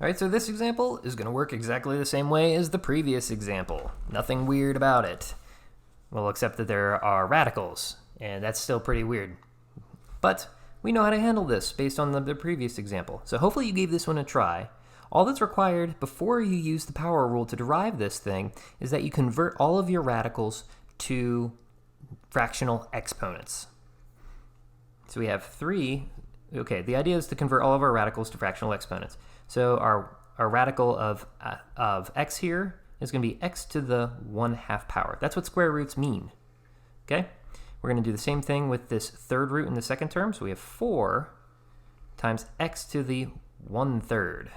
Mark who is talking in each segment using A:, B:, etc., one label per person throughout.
A: All right, so this example is going to work exactly the same way as the previous example. Nothing weird about it. Well, except that there are radicals, and that's still pretty weird. But we know how to handle this based on the previous example. So hopefully you gave this one a try. All that's required before you use the power rule to derive this thing is that you convert all of your radicals to fractional exponents. So we have 3. Okay, the idea is to convert all of our radicals to fractional exponents. So our radical of x here is going to be x to the 1/2 power. That's what square roots mean. Okay? We're going to do the same thing with this third root in the second term. So we have 4 times x to the 1/3.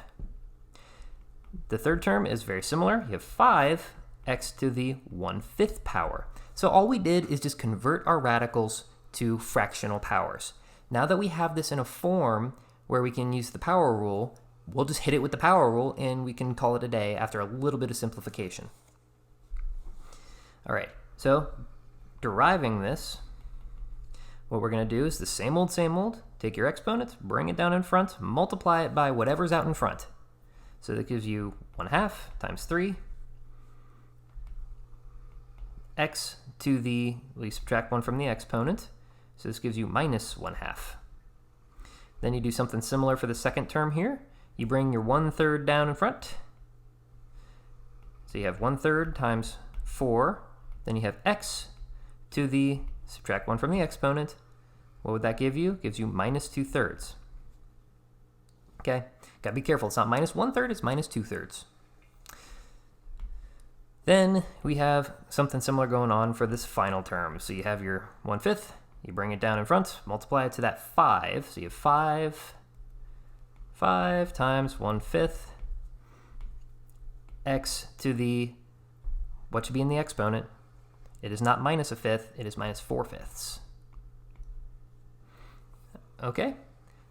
A: The third term is very similar. You have 5 x to the 1/5 power. So all we did is just convert our radicals to fractional powers. Now that we have this in a form where we can use the power rule, we'll just hit it with the power rule and we can call it a day after a little bit of simplification. All right, so deriving this, what we're going to do is the same old, take your exponents, bring it down in front, multiply it by whatever's out in front. So that gives you 1/2 times 3, x to the, we subtract 1 from the exponent, so this gives you minus 1/2. Then you do something similar for the second term here. You bring your 1/3 down in front. So you have 1/3 times 4. Then you have x to the, subtract 1 from the exponent. What would that give you? It gives you minus 2/3. Okay, gotta be careful. It's not minus 1/3, it's minus 2/3. Then we have something similar going on for this final term. So you have your 1/5, you bring it down in front, multiply it to that 5. So you have 5 times 1/5 x to the, what should be in the exponent? It is not minus 1/5, it is minus 4/5. Okay,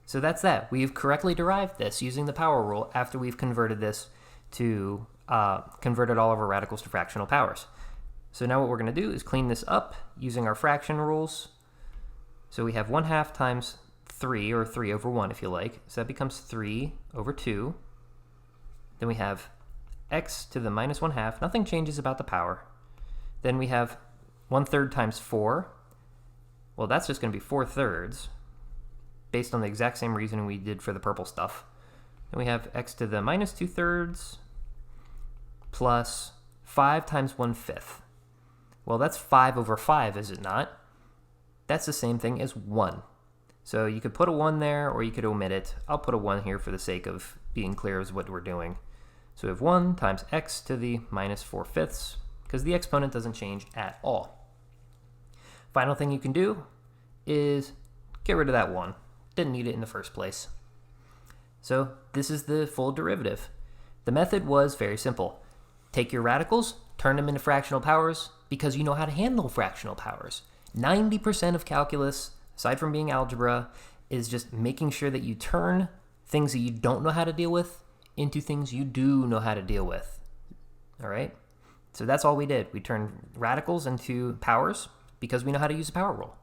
A: so that's that. We've correctly derived this using the power rule after we've converted this to, converted all of our radicals to fractional powers. So now what we're going to do is clean this up using our fraction rules. So we have 1/2 times 3, or 3 over 1 if you like. So that becomes 3 over 2. Then we have x to the minus 1/2. Nothing changes about the power. Then we have 1/3 times 4. Well, that's just going to be 4/3, based on the exact same reasoning we did for the purple stuff. Then we have x to the minus 2/3 plus 5 times 1/5. Well, that's 5 over 5, is it not? That's the same thing as 1. So you could put a 1 there, or you could omit it. I'll put a 1 here for the sake of being clear as what we're doing. So we have 1 times x to the minus 4/5, because the exponent doesn't change at all. Final thing you can do is get rid of that 1. Didn't need it in the first place. So this is the full derivative. The method was very simple. Take your radicals, turn them into fractional powers, because you know how to handle fractional powers. 90% of calculus, aside from being algebra, is just making sure that you turn things that you don't know how to deal with into things you do know how to deal with. All right? So that's all we did. We turned radicals into powers because we know how to use the power rule.